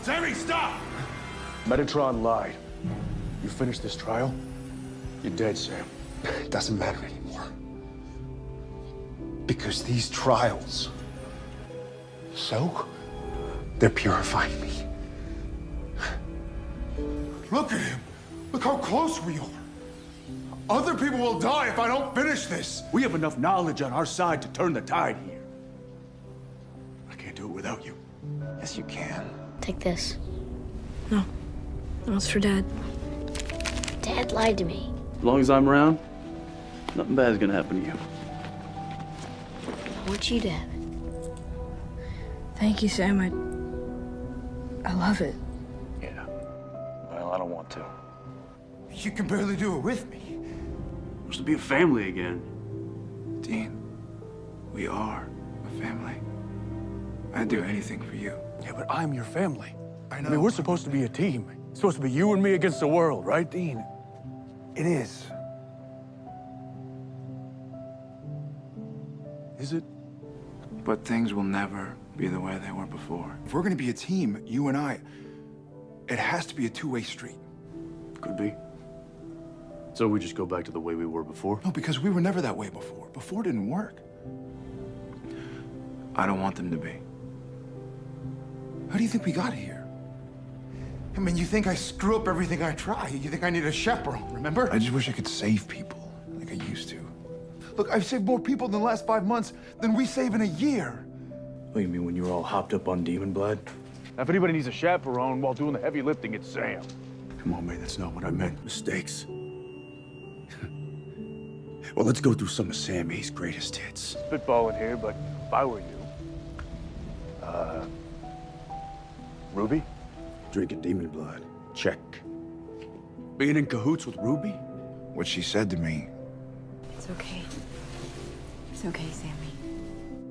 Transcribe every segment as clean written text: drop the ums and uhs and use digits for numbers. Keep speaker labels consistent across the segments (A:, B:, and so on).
A: Sammy, stop!
B: Metatron lied. You finish this trial, you're dead, Sam.
C: It doesn't matter anymore. Because these trials, they're purifying me.
A: Look at him. Look how close we are. Other people will die if I don't finish this.
B: We have enough knowledge on our side to turn the tide here. I can't do it without you.
C: Yes, you can.
D: Take this.
E: No. No, it's for Dad.
D: Dad lied to me.
F: As long as I'm around, nothing bad is gonna happen to you.
D: I want you to have it.
E: Thank you, Sam. I love it.
F: Yeah. Well, I don't want to.
A: You can barely do it with me.
F: We're supposed to be a family again.
C: Dean, we are a family. I'd do anything for you.
B: Yeah, but I'm your family.
A: I know.
B: I mean, we're supposed to be a team. It's supposed to be you and me against the world, right?
C: Dean, it is.
B: Is it?
C: But things will never be the way they were before.
A: If we're gonna be a team, you and I, it has to be a two-way street.
F: Could be. So we just go back to the way we were before?
A: No, because we were never that way before. Before didn't work.
C: I don't want them to be.
A: How do you think we got here? I mean, you think I screw up everything I try. You think I need a chaperone, remember?
C: I just wish I could save people like I used to.
A: Look, I've saved more people in the last 5 months than we save in a year.
F: What, you mean when you were all hopped up on demon blood?
B: Now, if anybody needs a chaperone while doing the heavy lifting, it's Sam.
F: Come on, man, that's not what I meant. Mistakes.
B: Well, let's go through some of Sammy's greatest hits. Spitballing here, but if I were you, Ruby?
F: Drinking demon blood. Check.
B: Being in cahoots with Ruby?
C: What she said to me,
G: It's okay. It's okay, Sammy.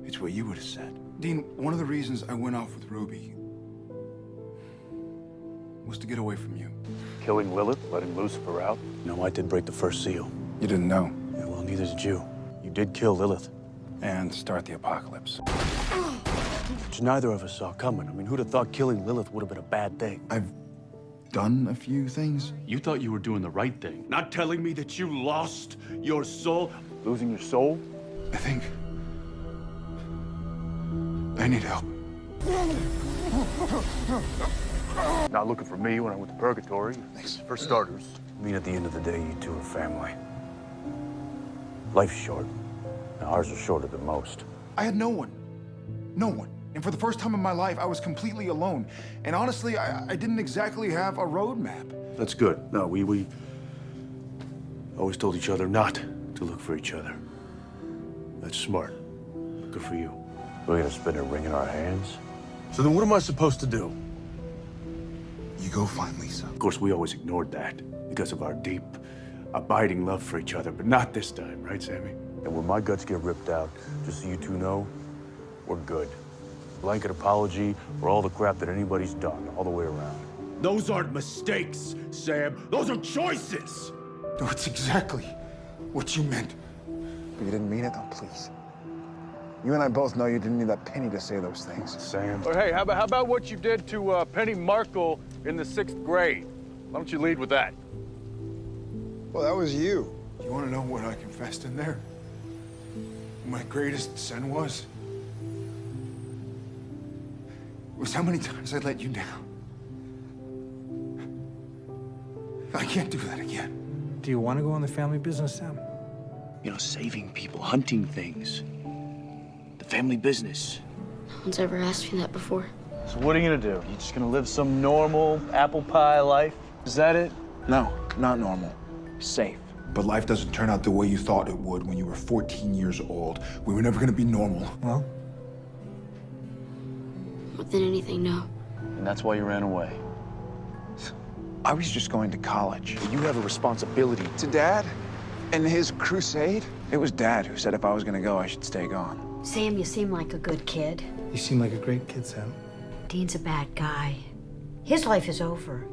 A: It's what you would have said. Dean, one of the reasons I went off with Ruby was to get away from you.
B: Killing Lilith, letting Lucifer out.
F: No, I did break the first seal.
C: you didn't know,
F: Yeah, well, neither did you. You did kill Lilith.
C: and start the apocalypse.
F: Which neither of us saw coming. I mean, who'd have thought killing Lilith would have been a bad thing?
A: I've done a few things.
F: You thought you were doing the right thing.
B: Not telling me that you lost your soul. Losing your soul?
A: I think I need help.
B: Not looking for me when I went to purgatory. For starters.
F: I mean, at the end of the day, you two are family. Life's short. Now, ours are shorter than most.
A: I had no one. No one. And for the first time in my life, I was completely alone. And honestly, I didn't exactly have a roadmap.
F: That's good. No, we always told each other not to look for each other. That's smart. Good for you. We're gonna spin a ring in our hands.
B: So then what am I supposed to do?
A: You go find Lisa.
F: Of course, we always ignored that because of our deep, abiding love for each other, but not this time, right, Sammy? And when my guts get ripped out, just so you two know, we're good. Blanket apology for all the crap that anybody's done, all the way around.
B: Those aren't mistakes, Sam. Those are choices.
A: No, it's exactly what you meant.
C: But you didn't mean it, though, please. You and I both know you didn't need that penny to say those things.
F: Sam?
B: Or hey, how about what you did to Penny Markle in the 6th grade? Why don't you lead with that?
C: Well, that was you.
A: You want to know what I confessed in there? What my greatest sin was? It was how many times I let you down. I can't do that again.
H: Do you want to go in the family business, Sam?
F: You know, saving people, hunting things. The family business.
D: No one's ever asked me that before.
F: So what are you gonna do? You just gonna live some normal apple pie life? Is that it?
C: No, not normal. Safe.
A: But life doesn't turn out the way you thought it would when you were 14 years old. We were never going to be normal.
H: Well,
D: More than anything, no.
F: And that's why you ran away.
C: I was just going to college.
F: You have a responsibility.
C: To Dad and his crusade, it was Dad who said if I was going to go, I should stay gone.
G: Sam, you seem like a good kid.
H: you seem like a great kid, Sam.
G: Dean's a bad guy. His life is over.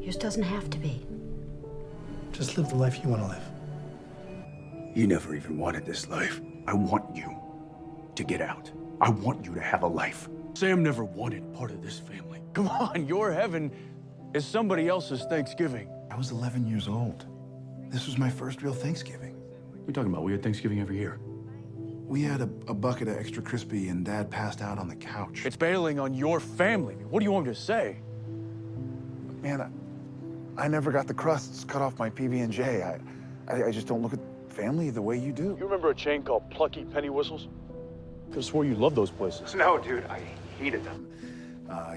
G: Yours doesn't have to be.
H: Just live the life you want to live.
B: You never even wanted this life. I want you to get out. I want you to have a life.
F: Sam never wanted part of this family. Come on, your heaven is somebody else's Thanksgiving.
A: I was 11 years old. This was my first real Thanksgiving.
F: What are you talking about? We had Thanksgiving every year.
A: We had a bucket of extra crispy and Dad passed out on the couch.
F: It's bailing on your family. What do you want me to say?
A: Man, I never got the crusts cut off my PB&J. I just don't look at family the way you do.
F: You remember a chain called Plucky Penny Whistles? Could've swore you loved those places.
A: No, dude, I hated them.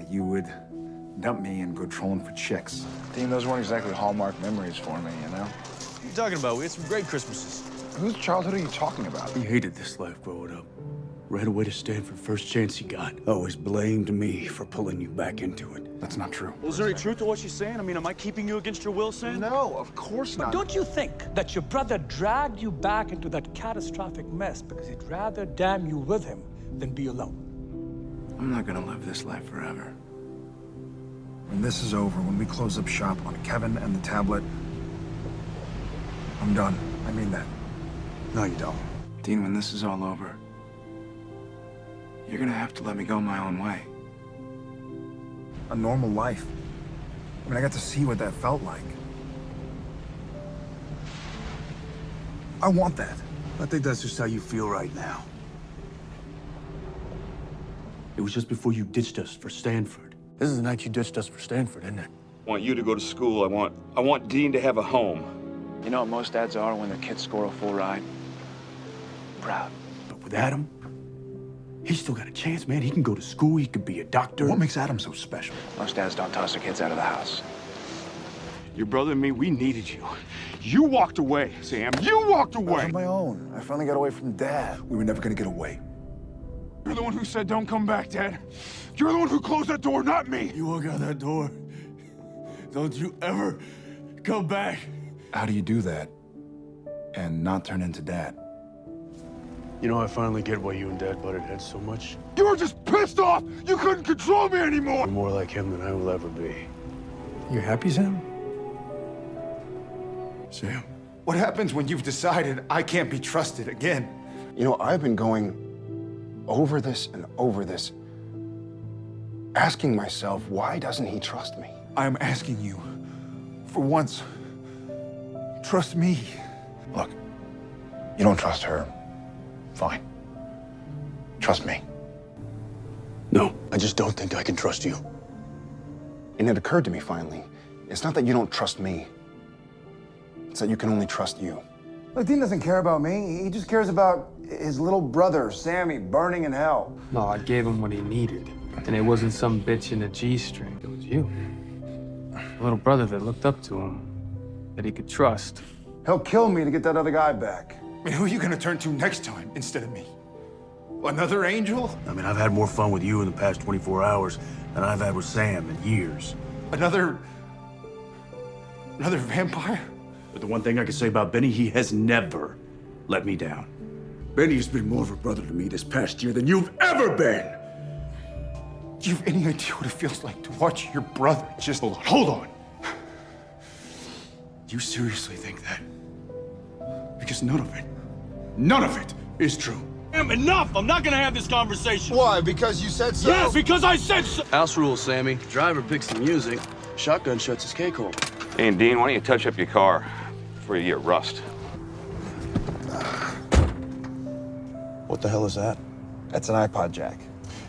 A: You would dump me and go trolling for chicks.
I: Dean, those weren't exactly Hallmark memories for me, you know?
F: What are you talking about? We had some great Christmases.
I: Whose childhood are you talking about?
F: He hated this life growing up. Ran away to Stanford first chance he got. Always blamed me for pulling you back into it.
A: That's not true.
F: Well, is there any truth to what she's saying? I mean, am I keeping you against your will, Sam?
I: No, of course not.
J: Don't you think that your brother dragged you back into that catastrophic mess because he'd rather damn you with him than be alone?
C: I'm not gonna live this life forever.
I: When this is over, when we close up shop on Kevin and the tablet, I'm done. I mean that.
A: No, you don't.
C: Dean, when this is all over, you're gonna have to let me go my own way.
I: A normal life. I mean, I got to see what that felt like. I want that.
F: I think that's just how you feel right now. It was just before you ditched us for Stanford. This is the night you ditched us for Stanford, isn't it?
K: I want you to go to school. I want Dean to have a home.
C: You know what most dads are when their kids score a full ride? Proud.
F: But with Adam, he's still got a chance, man. He can go to school, he could be a doctor.
A: What makes Adam so special?
C: Most dads don't toss their kids out of the house.
K: Your brother and me, we needed you. You walked away, Sam. You walked
I: I was
K: away.
I: on my own. I finally got away from Dad.
A: We were never gonna get away.
K: You're the one who said don't come back, Dad. You're the one who closed that door, not me.
F: You walk out that door, don't you ever come back.
I: How do you do that and not turn into Dad?
F: You know, I finally get why you and Dad butted heads so much.
K: You were just pissed off. You couldn't control me anymore.
F: You're more like him than I will ever be.
H: You happy, Sam?
F: Sam.
A: What happens when you've decided I can't be trusted again?
I: You know, I've been going over this and over this, asking myself, why doesn't he trust me?
A: I'm asking you, for once, trust me.
I: Look, you don't trust her. Fine. Trust me.
F: No, I just don't think I can trust you.
I: And it occurred to me finally, it's not that you don't trust me. It's that you can only trust you.
L: Look, Dean doesn't care about me. He just cares about his little brother, Sammy, burning in hell.
M: No, I gave him what he needed. And it wasn't some bitch in a G-string. It was you. A little brother that looked up to him, that he could trust.
L: He'll kill me to get that other guy back.
A: I mean, who are you gonna turn to next time instead of me? Another angel?
F: I mean, I've had more fun with you in the past 24 hours than I've had with Sam in years.
A: Another vampire?
F: But the one thing I can say about Benny, he has never let me down. Benny has been more of a brother to me this past year than you've ever been.
A: Do you have any idea what it feels like to watch your brother just...
F: Hold on. Do you seriously think that? Because none of it is true.
B: Enough! I'm not gonna have this conversation.
I: Why? Because you said so?
B: Yes, because I said so.
N: House rules, Sammy. Driver picks the music. Shotgun shuts his cake hole.
K: Hey, and Dean, why don't you touch up your car before you get rust?
F: What the hell is that?
L: That's an iPod jack.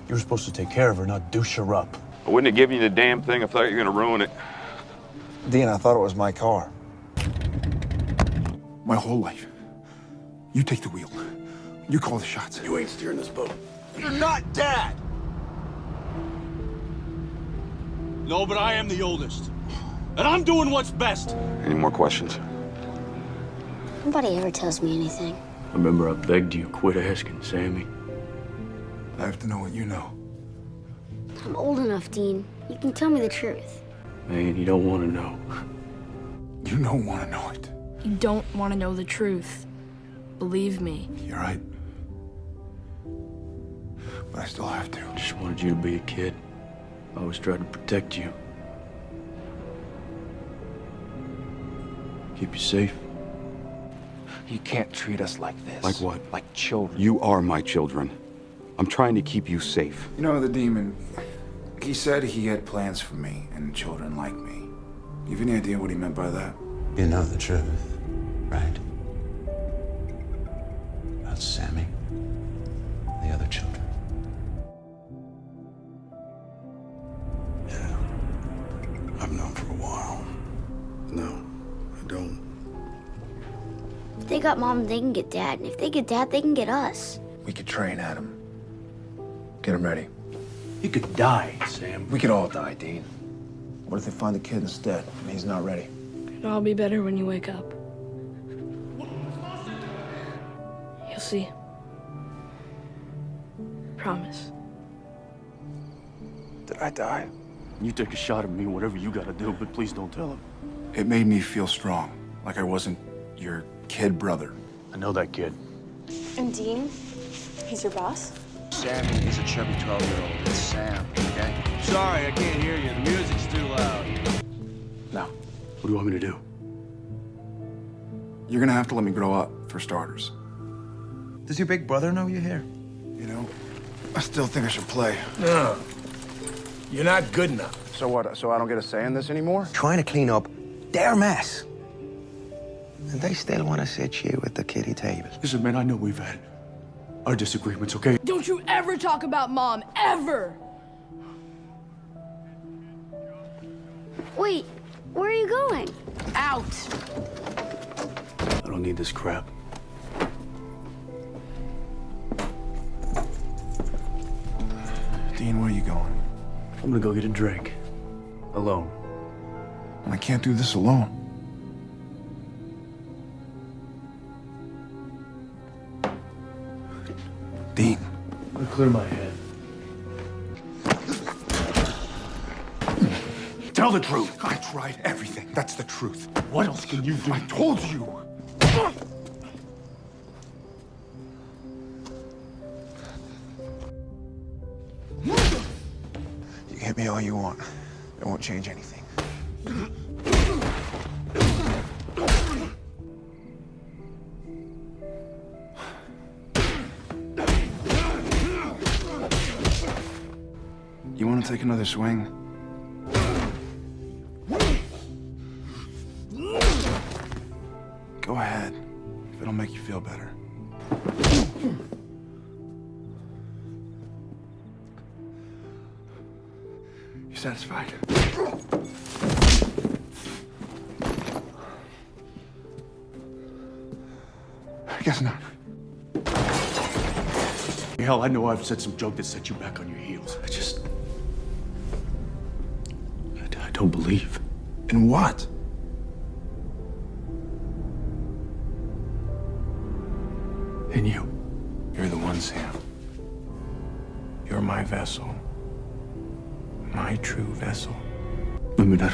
F: You were supposed to take care of her, not douche her up.
K: I wouldn't have given you the damn thing if I thought you were gonna ruin it.
L: Dean, I thought it was my car.
A: My whole life. You take the wheel. You call the shots.
F: You ain't steering this boat.
I: You're not Dad!
B: No, but I am the oldest. And I'm doing what's best.
K: Any more questions?
D: Nobody ever tells me anything.
F: Remember, I begged you, quit asking, Sammy.
A: I have to know what you know.
D: I'm old enough, Dean. You can tell me the truth.
F: Man, you don't want to know.
A: You don't want to know it.
E: You don't want to know the truth. Believe me.
A: You're right. But I still have to.
F: Just wanted you to be a kid. I always tried to protect you. Keep you safe.
I: You can't treat us like this.
K: Like what?
I: Like children.
K: You are my children. I'm trying to keep you safe.
L: You know, the demon, he said he had plans for me and children like me. You have any idea what he meant by that?
O: You know the truth, right? About Sammy, the other children.
C: Yeah, I've known for a while. No, I don't.
D: If they got Mom, they can get Dad. And if they get Dad, they can get us.
L: We could train Adam. Get him ready.
F: He could die, Sam.
L: We could all die, Dean. What if they find the kid instead and he's not ready?
E: It'll all be better when you wake up. You'll see. Promise.
C: Did I die?
F: You take a shot at me, whatever you gotta do, but please don't tell him.
L: It made me feel strong, like I wasn't your kid brother.
F: I know that kid.
P: And Dean, he's your boss?
N: Sammy is a chubby 12-year-old. It's Sam, okay?
Q: Sorry, I can't hear you. The music's too loud.
L: Now,
F: What do you want me to do?
L: you're gonna have to let me grow up, for starters.
R: Does your big brother know you're here?
L: You know, I still think I should play.
J: No. You're not good enough.
L: So what, so I don't get a say in this anymore?
R: Trying to clean up their mess. And they still want to sit you at the kiddie table.
F: Listen, man, I know we've had our disagreements, okay?
E: Don't you ever talk about Mom, ever!
D: Wait, where are you going?
E: Out!
F: I don't need this crap.
L: Dean, where are you going?
F: I'm gonna go get a drink. Alone.
L: I can't do this alone. Dean.
F: I'm gonna clear my head. Tell the truth.
A: I tried everything. That's the truth.
F: What else can you do?
A: I told you.
L: You can hit me all you want. It won't change anything. You want to take another swing? Go ahead, if it'll make you feel better. You satisfied? I guess not.
F: Hell, I know I've said some junk that set you back on your heels. I don't believe.
L: In what?
F: In you.
L: You're the one, Sam. You're my vessel. My true vessel.
F: I mean, I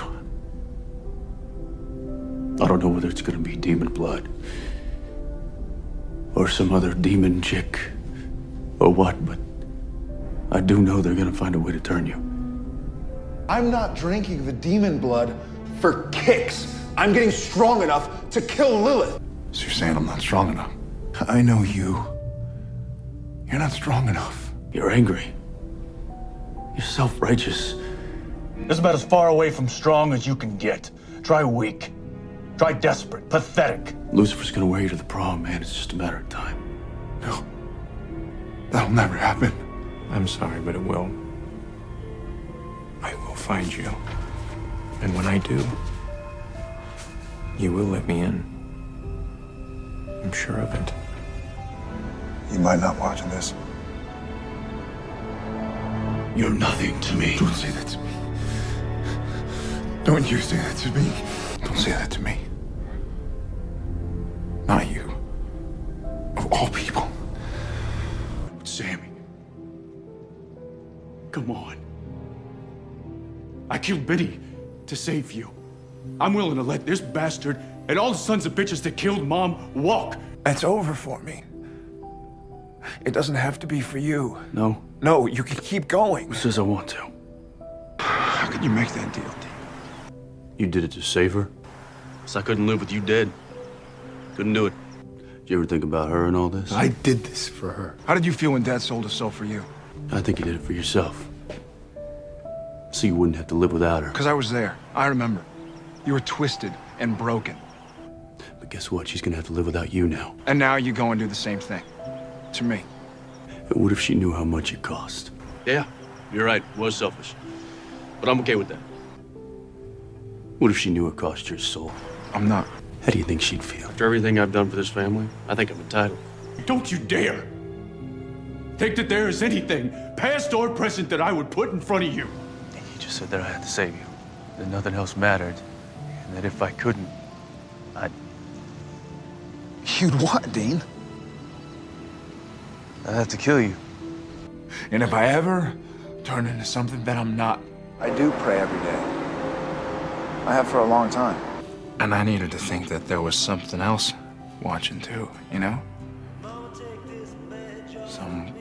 F: don't know whether it's gonna be demon blood or some other demon chick or what, but I do know they're gonna find a way to turn you.
I: I'm not drinking the demon blood for kicks. I'm getting strong enough to kill Lilith.
L: So you're saying I'm not strong enough? I know you. You're not strong enough.
F: You're angry. You're self-righteous. That's about as far away from strong as you can get. Try weak. Try desperate. Pathetic. Lucifer's gonna wear you to the prom, man. It's just a matter of time.
L: No. That'll never happen.
C: I'm sorry, but it will. I will find you. And when I do, you will let me in. I'm sure of it.
L: You might not watching this.
F: You're nothing to me.
L: Don't say that to me. Don't you say that to me. Don't say that to me. Not you. Of all people.
F: Sammy. Come on. I killed Biddy to save you. I'm willing to let this bastard and all the sons of bitches that killed Mom walk.
L: It's over for me. It doesn't have to be for you.
F: No.
L: No, you can keep going.
F: Who says I want to?
L: How could you make that deal, Dean?
F: You did it to save her?
N: So I couldn't live with you dead. Couldn't do it.
F: Did you ever think about her and all this?
C: I did this for her. How did you feel when Dad sold his soul for you?
F: I think you did it for yourself. So you wouldn't have to live without her.
C: Because I was there. I remember. You were twisted and broken.
F: But guess what? She's gonna have to live without you now.
C: And now you go and do the same thing. To me.
F: And what if she knew how much it cost?
N: Yeah, you're right. Was selfish. But I'm okay with that.
F: What if she knew it cost your soul?
C: I'm not.
F: How do you think she'd feel?
N: After everything I've done for this family, I think I'm entitled.
F: Don't you dare think that there is anything, past or present, that I would put in front of you.
M: You just said that I had to save you, that nothing else mattered, and that if I couldn't,
C: You'd what, Dean?
M: I'd have to kill you.
C: And if I ever turn into something that I'm not.
L: I do pray every day. I have for a long time.
C: And I needed to think that there was something else watching too, you know? Some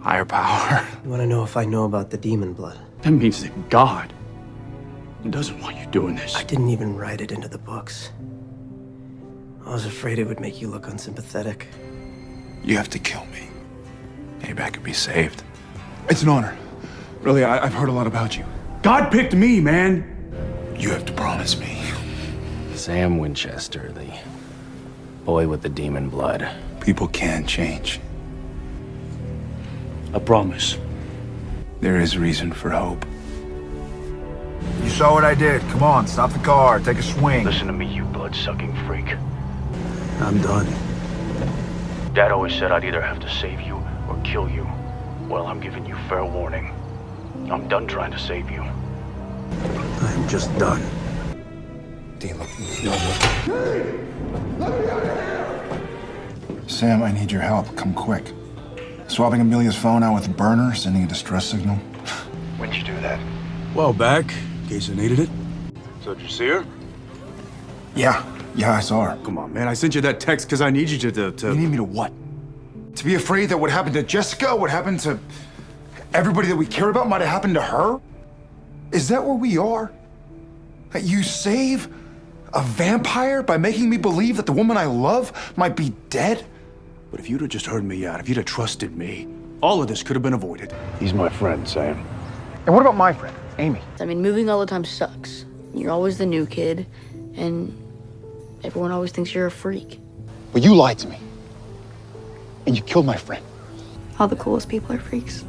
C: higher power.
R: You want to know if I know about the demon blood?
F: That means that God doesn't want you doing this.
R: I didn't even write it into the books. I was afraid it would make you look unsympathetic.
C: You have to kill me. Maybe I could be saved. It's an honor. Really, I've heard a lot about you.
F: God picked me, man.
C: You have to promise me.
S: Sam Winchester, the boy with the demon blood.
C: People can change.
F: I promise.
C: There is reason for hope.
L: You saw what I did. Come on, stop the car. Take a swing.
S: Listen to me, you blood-sucking freak.
F: I'm done.
S: Dad always said I'd either have to save you or kill you. Well, I'm giving you fair warning. I'm done trying to save you.
F: I'm just done.
L: Dean, look. Sam, I need your help. Come quick. Swapping Amelia's phone out with a burner, sending a distress signal.
S: When'd you do that?
F: Well, back, in case I needed it.
N: So did you see her?
L: Yeah, I saw her.
F: Come on, man, I sent you that text because I need you to...
L: You need me to what?
A: To be afraid that what happened to Jessica, what happened to everybody that we care about might have happened to her? Is that where we are? That you save a vampire by making me believe that the woman I love might be dead?
F: But if you'd have just heard me out, if you'd have trusted me, all of this could have been avoided.
N: He's my friend, Sam.
L: And what about my friend, Amy?
E: I mean, moving all the time sucks. You're always the new kid, and everyone always thinks you're a freak.
I: But you lied to me. And you killed my friend.
E: All the coolest people are freaks.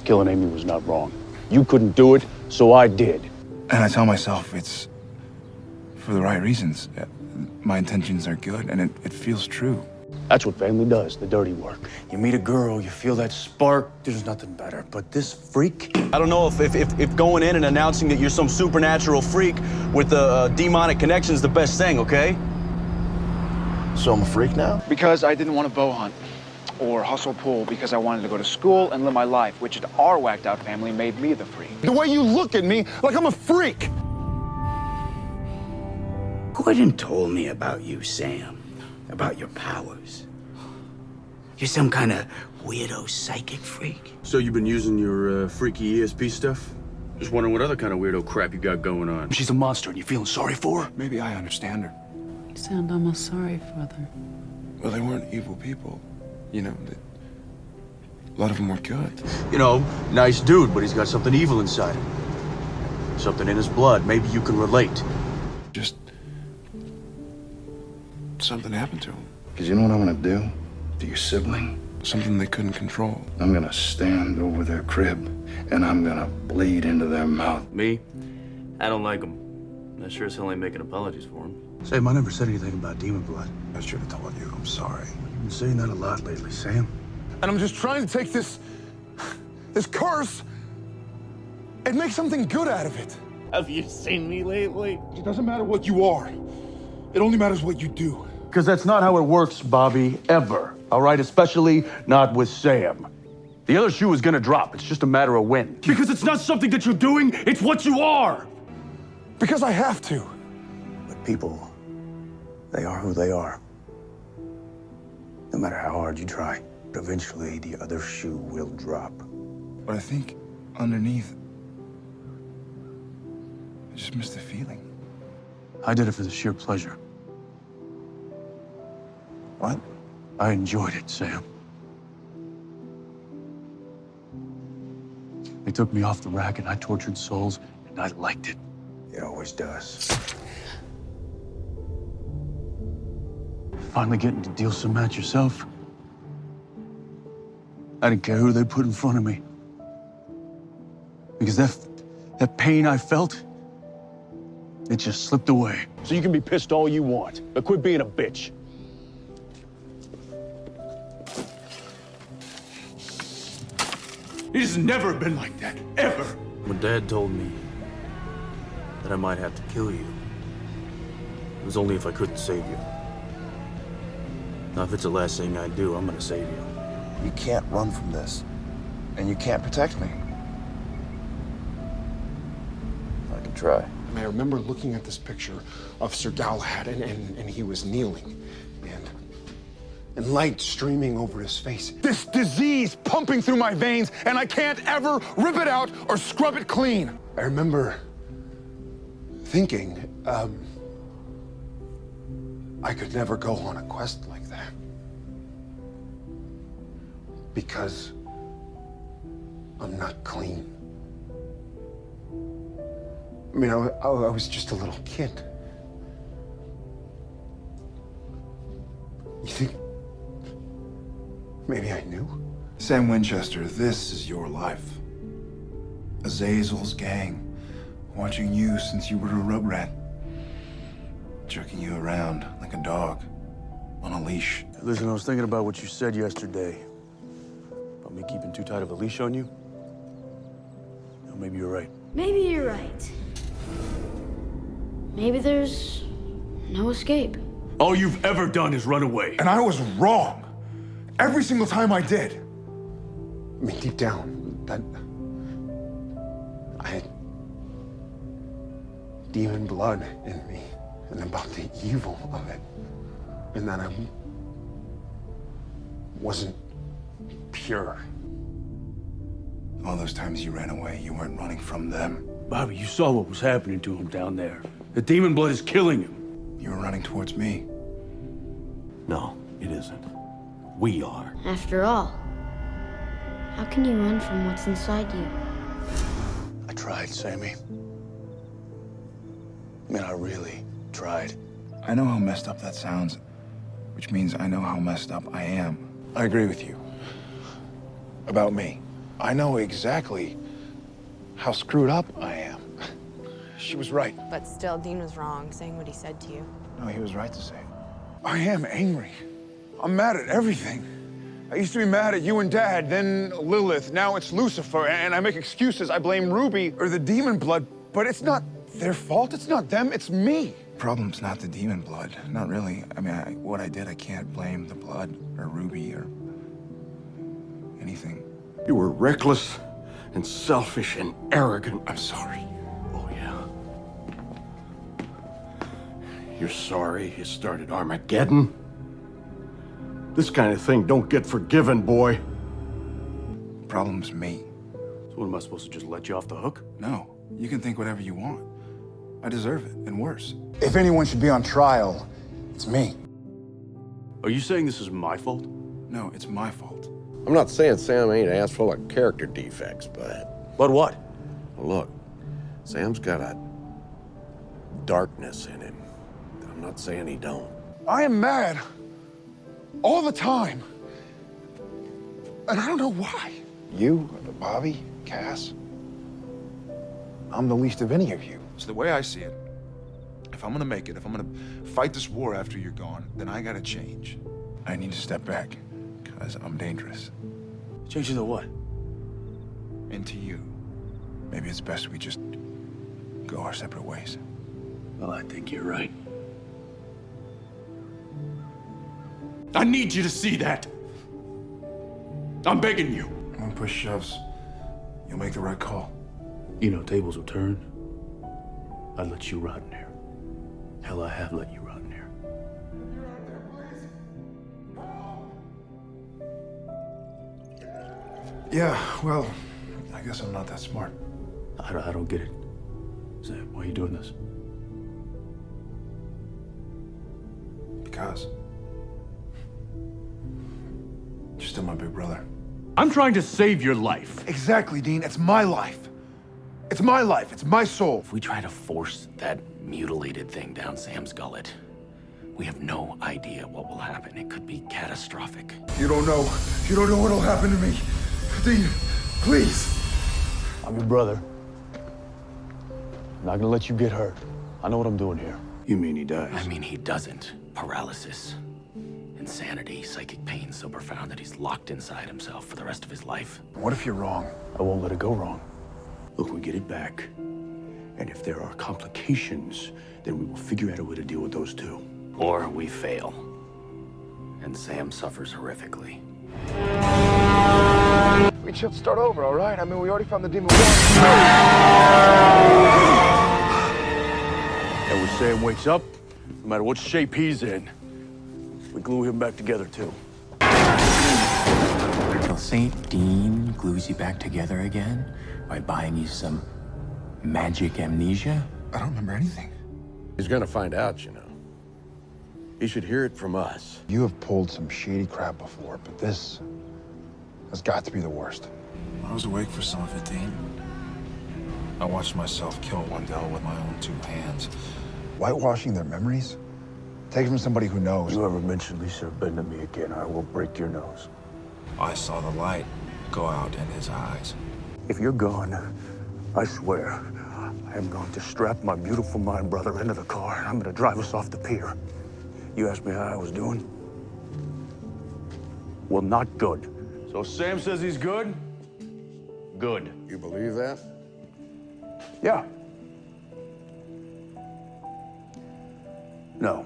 N: Killing Amy was not wrong. You couldn't do it, so I did.
C: And I tell myself it's for the right reasons. My intentions are good, and it feels true.
N: That's what family does, the dirty work.
F: You meet a girl, you feel that spark, there's nothing better. But this freak...
N: I don't know if going in and announcing that you're some supernatural freak with demonic connection's the best thing, okay?
S: So I'm a freak now?
T: Because I didn't want to bow hunt or hustle pool because I wanted to go to school and live my life, which in our whacked out family made me the freak.
I: The way you look at me, like I'm a freak.
R: Gordon told me about you, Sam. About your powers. You're some kind of weirdo psychic freak.
F: So you've been using your freaky ESP stuff? Just wondering what other kind of weirdo crap you got going on. She's a monster and you feeling sorry for her?
C: Maybe I understand her.
U: You sound almost sorry for them.
C: Well, they weren't evil people. You know, a lot of them were good.
F: You know, nice dude, but he's got something evil inside him. Something in his blood. Maybe you can relate.
C: Just something happened to him.
I: Because you know what I'm gonna do to your sibling?
C: Something they couldn't control.
I: I'm gonna stand over their crib and I'm gonna bleed into their mouth.
M: Me? I don't like him. I sure as hell ain't making apologies for him.
F: Sam, I never said anything about demon blood.
C: I should have told you. I'm sorry.
F: You've been saying that a lot lately, Sam.
A: And I'm just trying to take this curse and make something good out of it.
Q: Have you seen me lately?
A: It doesn't matter what you are. It only matters what you do.
F: Because that's not how it works, Bobby, ever. All right? Especially not with Sam. The other shoe is gonna drop. It's just a matter of when. Because it's not something that you're doing, it's what you are!
A: Because I have to.
F: But people, they are who they are. No matter how hard you try, eventually the other shoe will drop.
C: But I think underneath, I just missed the feeling.
F: I did it for the sheer pleasure
A: What?
F: I enjoyed it, Sam. They took me off the rack and I tortured souls, and I liked it.
A: It always does.
F: Finally getting to deal some match yourself. I didn't care who they put in front of me. Because that pain I felt, it just slipped away.
K: So you can be pissed all you want, but quit being a bitch.
F: It has never been like that, ever.
N: When Dad told me that I might have to kill you, it was only if I couldn't save you. Now, if it's the last thing I do, I'm gonna save you.
I: You can't run from this, and you can't protect me. I can try.
G: And I remember looking at this picture of Sir Galahad, and he was kneeling, and light streaming over his face.
A: This disease pumping through my veins, and I can't ever rip it out or scrub it clean.
G: I remember thinking, I could never go on a quest like that. Because I'm not clean. I mean, I was just a little kid. You think maybe I knew?
L: Sam Winchester, this is your life. Azazel's gang, watching you since you were a rugrat. Jerking you around like a dog on a leash.
F: Listen, I was thinking about what you said yesterday. About me keeping too tight of a leash on you. No, maybe you're right.
D: Maybe you're right. Maybe there's no escape.
F: All you've ever done is run away.
A: And I was wrong. Every single time I did.
G: I mean, deep down, that I had demon blood in me, and about the evil of it, and that I wasn't pure.
L: All those times you ran away, you weren't running from them.
F: Bobby, you saw what was happening to him down there. The demon blood is killing him.
L: You were running towards me.
O: No, it isn't. We are.
D: After all, how can you run from what's inside you?
F: I tried, Sammy. I mean, I really tried.
L: I know how messed up that sounds, which means I know how messed up I am.
A: I agree with you. About me. I know exactly how screwed up I am. She was right.
P: But still, Dean was wrong, saying what he said to you.
L: No, he was right to say it.
A: I am angry. I'm mad at everything. I used to be mad at you and Dad, then Lilith, now it's Lucifer, and I make excuses. I blame Ruby or the demon blood, but it's not their fault. It's not them, it's me.
L: Problem's not the demon blood. Not really. I mean, what I did, I can't blame the blood or Ruby or anything.
Q: You were reckless and selfish and arrogant.
L: I'm sorry.
Q: Oh, yeah. You're sorry you started Armageddon? This kind of thing don't get forgiven, boy.
L: Problem's me.
F: So what, am I supposed to just let you off the hook?
L: No, you can think whatever you want. I deserve it, and worse.
A: If anyone should be on trial, it's me.
F: Are you saying this is my fault?
L: No, it's my fault.
Q: I'm not saying Sam ain't ass full of character defects, but...
F: But what?
Q: Well, look, Sam's got a darkness in him. I'm not saying he don't.
A: I am mad all the time. And I don't know why.
L: You, Bobby, Cass, I'm the least of any of you. So the way I see it, if I'm gonna make it, if I'm gonna fight this war after you're gone, then I gotta change. I need to step back, because I'm dangerous.
F: Change into what?
L: Into you. Maybe it's best we just go our separate ways.
F: Well, I think you're right. I need you to see that. I'm begging you.
L: When push shoves, you'll make the right call.
F: You know, tables will turn. I'd let you rot in here. Hell, I have let you rot in here.
L: Yeah, well, I guess I'm not that smart.
F: I don't get it. Sam, why are you doing this?
L: Because You're still my big brother.
F: I'm trying to save your life.
L: Exactly, Dean. It's my life. It's my life. It's my soul.
H: If we try to force that mutilated thing down Sam's gullet, we have no idea what will happen. It could be catastrophic.
L: You don't know. You don't know what'll happen to me. Dean, please.
F: I'm your brother. I'm not gonna let you get hurt. I know what I'm doing here.
N: You mean he dies?
H: I mean, he doesn't. Paralysis, insanity, psychic pain so profound that he's locked inside himself for the rest of his life.
L: What if you're wrong?
F: I won't let it go wrong. Look, we get it back. And if there are complications, then we will figure out a way to deal with those too.
H: Or we fail, and Sam suffers horrifically.
L: We should start over, all right? I mean, we already found the demon
F: And when Sam wakes up, no matter what shape he's in, we glue him back together too.
O: Well, St. Dean glues you back together again by buying you some magic amnesia?
L: I don't remember anything.
Q: He's gonna find out, you know. He should hear it from us.
G: You have pulled some shady crap before, but this has got to be the worst.
L: I was awake for some of it, Dean. I watched myself kill Wendell with my own 2 hands.
G: Whitewashing their memories? Take it from somebody who knows.
F: You ever mention Lisa or Ben to me again, I will break your nose.
L: I saw the light go out in his eyes.
F: If you're gone, I swear, I am going to strap my beautiful mind brother into the car, and I'm gonna drive us off the pier. You asked me how I was doing? Well, not good. So Sam says he's good? Good.
Q: You believe that?
F: Yeah. No.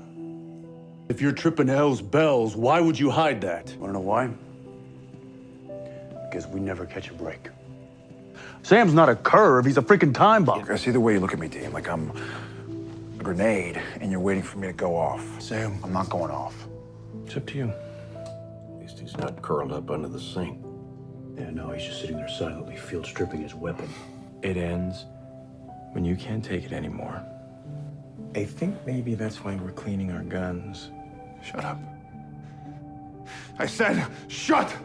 F: If you're tripping hell's bells, why would you hide that? Wanna know why? Because we never catch a break. Sam's not a curve, he's a freaking time bomb.
L: I see the way you look at me, Dean, like I'm a grenade and you're waiting for me to go off.
F: Sam,
L: I'm not going off.
F: it's up to you.
Q: At least he's not curled up under the sink.
F: Yeah, no, he's just sitting there silently, field stripping his weapon.
O: It ends when you can't take it anymore. I think maybe that's why we're cleaning our guns.
L: Shut up. I said, shut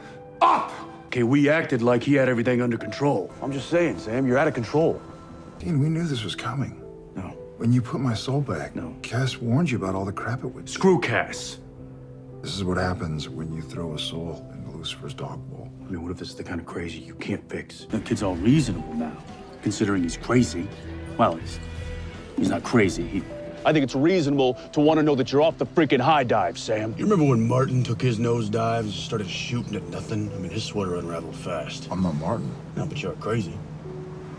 L: up!
F: Okay, we acted like he had everything under control. I'm just saying, Sam, you're out of control.
L: Dean, we knew this was coming.
F: No.
L: When you put my soul back,
F: No.
L: Cass warned you about all the crap it would do.
F: Screw Cass.
L: This is what happens when you throw a soul into Lucifer's dog bowl.
F: I mean, what if this is the kind of crazy you can't fix? The kid's all reasonable now, considering he's crazy. Well, he's not crazy. I think it's reasonable to want to know that you're off the freaking high dive, Sam. You remember when Martin took his nosedive and just started shooting at nothing? I mean, his sweater unraveled fast.
L: I'm not Martin.
F: No, but you're crazy.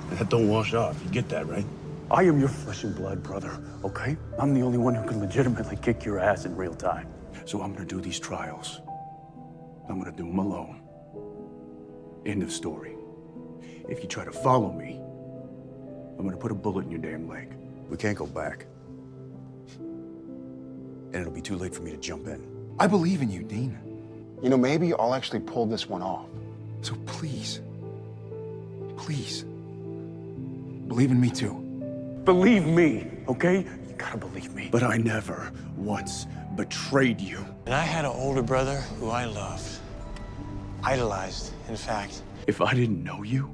F: And that don't wash off. You get that, right? I am your flesh and blood brother, okay? I'm the only one who can legitimately kick your ass in real time. So I'm gonna do these trials. I'm gonna do them alone. End of story. If you try to follow me, I'm gonna put a bullet in your damn leg. We can't go back. And it'll be too late for me to jump in.
L: I believe in you, Dean.
I: You know, maybe I'll actually pull this one off.
L: So please, please, believe in me too.
F: Believe me, okay? You gotta believe me. But I never once betrayed you.
V: And I had an older brother who I loved, idolized, in fact.
F: If I didn't know you,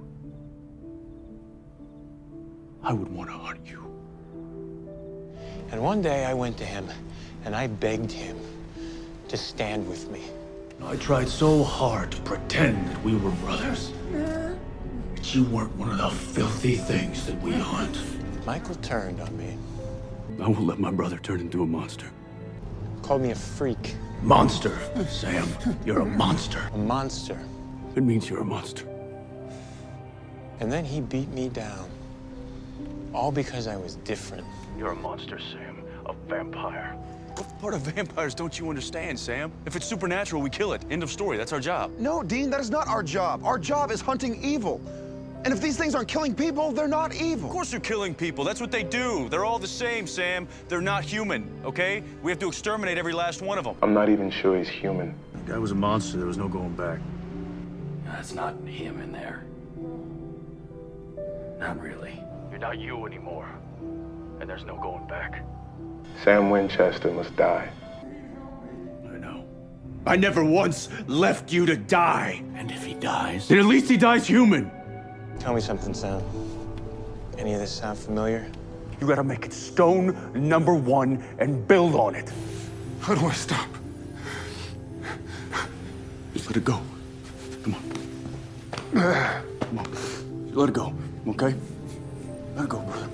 F: I would want to hunt you.
V: And one day I went to him and I begged him to stand with me.
F: I tried so hard to pretend that we were brothers. But you weren't one of the filthy things that we hunt.
V: Michael turned on me.
F: I won't let my brother turn into a monster.
V: Called me a freak.
F: Monster, Sam. You're a monster.
V: A monster.
F: It means you're a monster.
V: And then he beat me down. All because I was different.
S: You're a monster, Sam. A vampire.
F: What part of vampires don't you understand, Sam? If it's supernatural, we kill it. End of story. That's our job.
I: No, Dean, that is not our job. Our job is hunting evil. And if these things aren't killing people, they're not evil.
F: Of course they're killing people. That's what they do. They're all the same, Sam. They're not human, okay? We have to exterminate every last one of them.
W: I'm not even sure he's human.
F: The guy was a monster. There was no going back.
H: That's not him in there. Not really.
S: You're not you anymore. And there's no going back.
W: Sam Winchester must die.
F: I know.
N: I never once left you to die.
H: And if he dies?
N: Then at least he dies human.
V: Tell me something, Sam. Any of this sound familiar?
N: You gotta make it stone number one and build on it.
A: How do I stop?
N: Just let it go. Come on. Come on. Let it go, okay? Let it go, brother.